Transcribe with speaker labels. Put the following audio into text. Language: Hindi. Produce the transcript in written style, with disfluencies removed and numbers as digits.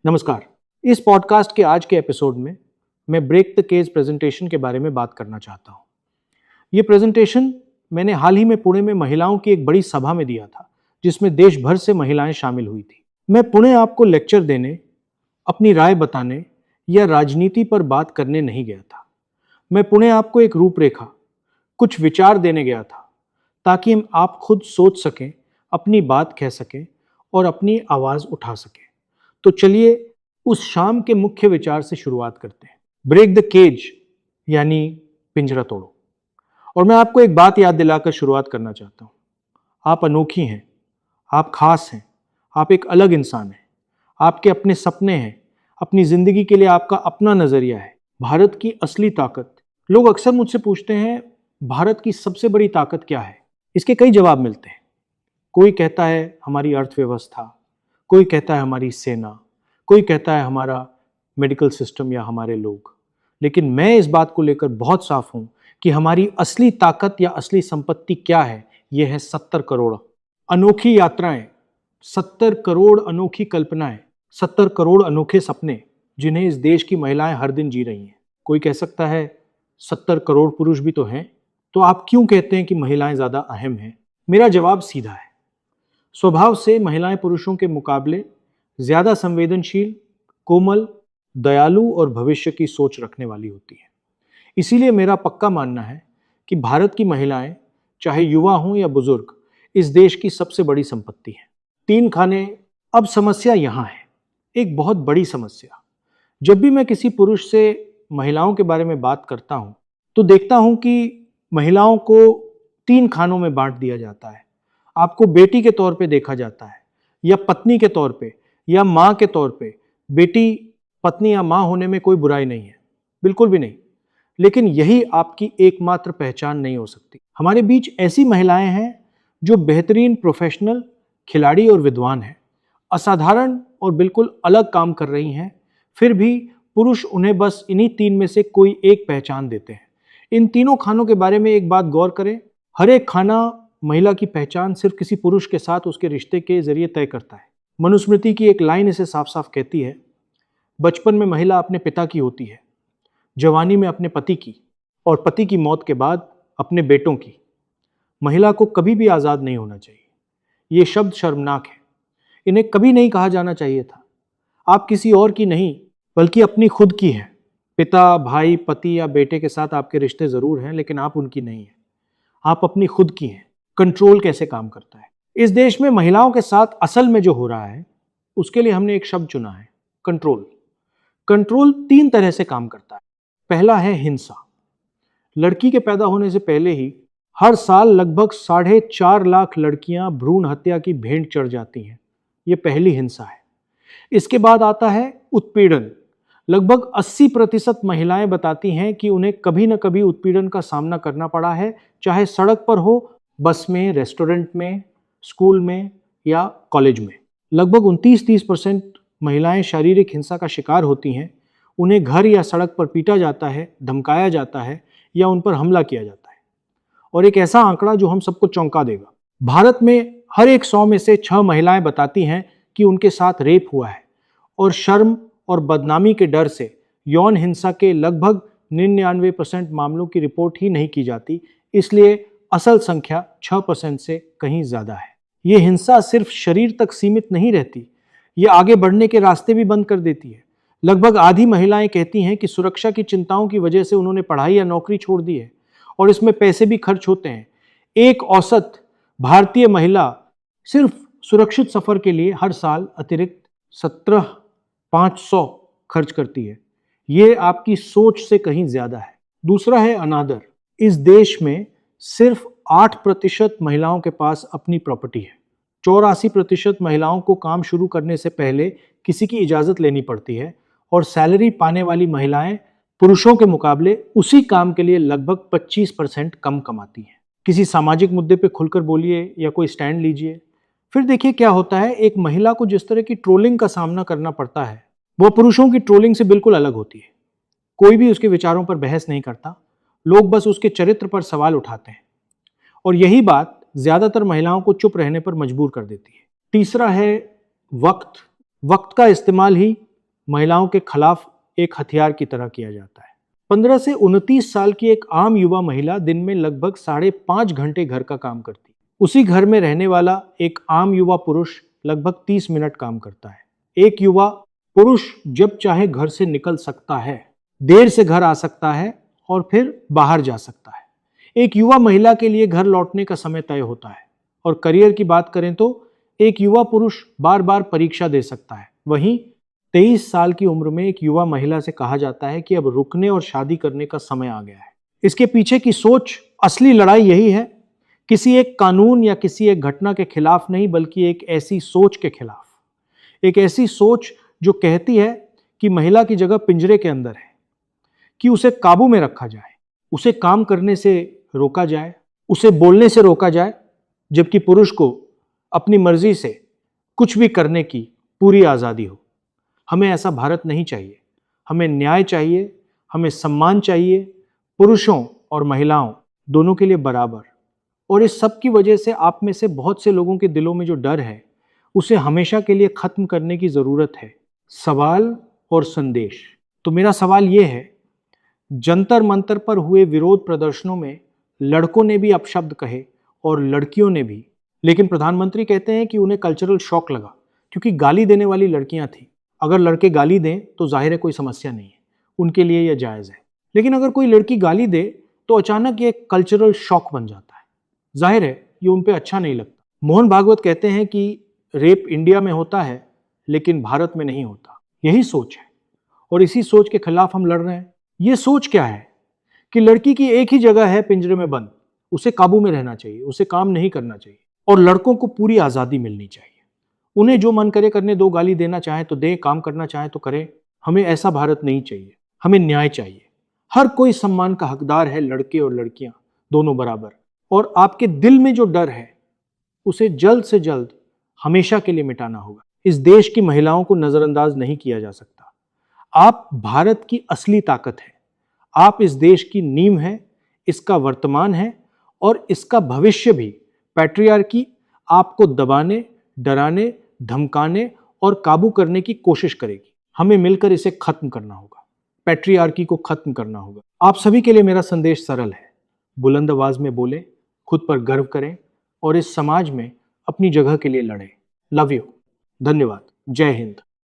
Speaker 1: नमस्कार। इस पॉडकास्ट के आज के एपिसोड में मैं ब्रेक द केज प्रेजेंटेशन के बारे में बात करना चाहता हूँ। ये प्रेजेंटेशन मैंने हाल ही में पुणे में महिलाओं की एक बड़ी सभा में दिया था, जिसमें देश भर से महिलाएं शामिल हुई थी। मैं पुणे आपको लेक्चर देने, अपनी राय बताने या राजनीति पर बात करने नहीं गया था। मैं पुणे आपको एक रूपरेखा, कुछ विचार देने गया था, ताकि आप खुद सोच सकें, अपनी बात कह सकें और अपनी आवाज़ उठा सकें। तो चलिए उस शाम के मुख्य विचार से शुरुआत करते हैं। ब्रेक द केज यानी पिंजरा तोड़ो। और मैं आपको एक बात याद दिलाकर शुरुआत करना चाहता हूँ। आप अनोखी हैं, आप खास हैं, आप एक अलग इंसान हैं, आपके अपने सपने हैं, अपनी जिंदगी के लिए आपका अपना नजरिया है। भारत की असली ताकत, लोग अक्सर मुझसे पूछते हैं, भारत की सबसे बड़ी ताकत क्या है? इसके कई जवाब मिलते हैं। कोई कहता है हमारी अर्थव्यवस्था, कोई कहता है हमारी सेना, कोई कहता है हमारा मेडिकल सिस्टम या हमारे लोग। लेकिन मैं इस बात को लेकर बहुत साफ हूं कि हमारी असली ताकत या असली संपत्ति क्या है। यह है 70 करोड़ अनोखी यात्राएं, 70 करोड़ अनोखी कल्पनाएं, 70 करोड़ अनोखे सपने, जिन्हें इस देश की महिलाएं हर दिन जी रही हैं। कोई कह सकता है 70 करोड़ पुरुष भी तो हैं, तो आप क्यों कहते हैं कि महिलाएं ज्यादा अहम हैं? मेरा जवाब सीधा है। स्वभाव से महिलाएं पुरुषों के मुकाबले ज्यादा संवेदनशील, कोमल, दयालु और भविष्य की सोच रखने वाली होती हैं। इसीलिए मेरा पक्का मानना है कि भारत की महिलाएं, चाहे युवा हों या बुजुर्ग, इस देश की सबसे बड़ी संपत्ति है। 3 खाने। अब समस्या यहां है, एक बहुत बड़ी समस्या। जब भी मैं किसी पुरुष से महिलाओं के बारे में बात करता हूं, तो देखता हूं कि महिलाओं को 3 खानों में बांट दिया जाता है। आपको बेटी के तौर पे देखा जाता है, या पत्नी के तौर पे, या माँ के तौर पे। बेटी, पत्नी या माँ होने में कोई बुराई नहीं है, बिल्कुल भी नहीं। लेकिन यही आपकी एकमात्र पहचान नहीं हो सकती। हमारे बीच ऐसी महिलाएं हैं जो बेहतरीन प्रोफेशनल, खिलाड़ी और विद्वान हैं, असाधारण और बिल्कुल अलग काम कर रही हैं। फिर भी पुरुष उन्हें बस इन्हीं 3 में से कोई एक पहचान देते हैं। इन तीनों खानों के बारे में एक बात गौर करें। हर एक खाना महिला की पहचान सिर्फ किसी पुरुष के साथ उसके रिश्ते के जरिए तय करता है। मनुस्मृति की एक लाइन इसे साफ साफ कहती है, बचपन में महिला अपने पिता की होती है, जवानी में अपने पति की, और पति की मौत के बाद अपने बेटों की। महिला को कभी भी आज़ाद नहीं होना चाहिए। ये शब्द शर्मनाक है, इन्हें कभी नहीं कहा जाना चाहिए था। आप किसी और की नहीं, बल्कि अपनी खुद की है। पिता, भाई, पति या बेटे के साथ आपके रिश्ते जरूर हैं, लेकिन आप उनकी नहीं है, आप अपनी खुद की हैं। कंट्रोल कैसे काम करता है? इस देश में महिलाओं के साथ असल में जो हो रहा है, उसके लिए हमने एक शब्द चुना है, कंट्रोल। कंट्रोल 3 तरह से काम करता है। पहला है हिंसा। लड़की के पैदा होने से पहले ही हर साल लगभग 4.5 लाख लड़कियां भ्रूण हत्या की भेंट चढ़ जाती हैं। यह पहली हिंसा है। इसके बाद आता है उत्पीड़न। लगभग 80% महिलाएं बताती हैं कि उन्हें कभी न कभी उत्पीड़न का सामना करना पड़ा है, चाहे सड़क पर हो, बस में, रेस्टोरेंट में, स्कूल में या कॉलेज में। लगभग 29-30% महिलाएं शारीरिक हिंसा का शिकार होती हैं। उन्हें घर या सड़क पर पीटा जाता है, धमकाया जाता है या उन पर हमला किया जाता है। और एक ऐसा आंकड़ा जो हम सबको चौंका देगा, भारत में हर एक 100 में से 6 महिलाएं बताती हैं कि उनके साथ रेप हुआ है। और शर्म और बदनामी के डर से यौन हिंसा के लगभग 99% मामलों की रिपोर्ट ही नहीं की जाती। इसलिए असल संख्या 6% से कहीं ज्यादा है। ये हिंसा सिर्फ शरीर तक सीमित नहीं रहती, ये आगे बढ़ने के रास्ते भी बंद कर देती है। लगभग आधी महिलाएं कहती हैं कि सुरक्षा की चिंताओं की वजह से उन्होंने पढ़ाई या नौकरी छोड़ दी है, और इसमें पैसे भी खर्च होते हैं। एक औसत भारतीय महिला सिर्फ सुरक्षित सफर के लिए हर साल अतिरिक्त 17,500 खर्च करती है। ये आपकी सोच से कहीं ज्यादा है। दूसरा है अनादर। इस देश में सिर्फ 8% महिलाओं के पास अपनी प्रॉपर्टी है। 84% महिलाओं को काम शुरू करने से पहले किसी की इजाजत लेनी पड़ती है, और सैलरी पाने वाली महिलाएं पुरुषों के मुकाबले उसी काम के लिए लगभग 25% कम कमाती हैं। किसी सामाजिक मुद्दे पे खुलकर बोलिए या कोई स्टैंड लीजिए, फिर देखिए क्या होता है। एक महिला को जिस तरह की ट्रोलिंग का सामना करना पड़ता है, वह पुरुषों की ट्रोलिंग से बिल्कुल अलग होती है। कोई भी उसके विचारों पर बहस नहीं करता, लोग बस उसके चरित्र पर सवाल उठाते हैं। और यही बात ज्यादातर महिलाओं को चुप रहने पर मजबूर कर देती है। तीसरा है वक्त। वक्त का इस्तेमाल ही महिलाओं के खिलाफ एक हथियार की तरह किया जाता है। 15 से 29 साल की एक आम युवा महिला दिन में लगभग 5.5 घंटे घर का काम करती। उसी घर में रहने वाला एक आम युवा पुरुष लगभग 30 मिनट काम करता है। एक युवा पुरुष जब चाहे घर से निकल सकता है, देर से घर आ सकता है और फिर बाहर जा सकता है। एक युवा महिला के लिए घर लौटने का समय तय होता है। और करियर की बात करें तो एक युवा पुरुष बार बार परीक्षा दे सकता है। वहीं 23 साल की उम्र में एक युवा महिला से कहा जाता है कि अब रुकने और शादी करने का समय आ गया है। इसके पीछे की सोच, असली लड़ाई यही है, किसी एक कानून या किसी एक घटना के खिलाफ नहीं, बल्कि एक ऐसी सोच के खिलाफ। एक ऐसी सोच जो कहती है कि महिला की जगह पिंजरे के अंदर है, कि उसे काबू में रखा जाए, उसे काम करने से रोका जाए, उसे बोलने से रोका जाए, जबकि पुरुष को अपनी मर्जी से कुछ भी करने की पूरी आज़ादी हो। हमें ऐसा भारत नहीं चाहिए। हमें न्याय चाहिए, हमें सम्मान चाहिए, पुरुषों और महिलाओं दोनों के लिए बराबर। और इस सब की वजह से आप में से बहुत से लोगों के दिलों में जो डर है, उसे हमेशा के लिए खत्म करने की जरूरत है। सवाल और संदेश। तो मेरा सवाल ये है, जंतर मंतर पर हुए विरोध प्रदर्शनों में लड़कों ने भी अपशब्द कहे और लड़कियों ने भी, लेकिन प्रधानमंत्री कहते हैं कि उन्हें कल्चरल शॉक लगा क्योंकि गाली देने वाली लड़कियां थी। अगर लड़के गाली दें तो जाहिर है कोई समस्या नहीं है, उनके लिए यह जायज़ है। लेकिन अगर कोई लड़की गाली दे तो अचानक ये कल्चरल शॉक बन जाता है। जाहिर है ये उन पे अच्छा नहीं लगता। मोहन भागवत कहते हैं कि रेप इंडिया में होता है लेकिन भारत में नहीं होता। यही सोच है और इसी सोच के खिलाफ हम लड़ रहे हैं। ये सोच क्या है कि लड़की की एक ही जगह है पिंजरे में बंद, उसे काबू में रहना चाहिए, उसे काम नहीं करना चाहिए और लड़कों को पूरी आज़ादी मिलनी चाहिए। उन्हें जो मन करे करने दो, गाली देना चाहे तो दें, काम करना चाहे तो करें। हमें ऐसा भारत नहीं चाहिए। हमें न्याय चाहिए। हर कोई सम्मान का हकदार है, लड़के और लड़कियां दोनों बराबर। और आपके दिल में जो डर है उसे जल्द से जल्द हमेशा के लिए मिटाना होगा। इस देश की महिलाओं को नजरअंदाज नहीं किया जा सकता। आप भारत की असली ताकत है। आप इस देश की नींव है, इसका वर्तमान है और इसका भविष्य भी। पैट्रियार्की आपको दबाने, डराने, धमकाने और काबू करने की कोशिश करेगी। हमें मिलकर इसे खत्म करना होगा। पैट्रियार्की को खत्म करना होगा। आप सभी के लिए मेरा संदेश सरल है, बुलंद आवाज में बोलें, खुद पर गर्व करें और इस समाज में अपनी जगह के लिए लड़ें। Love you. धन्यवाद। जय हिंद।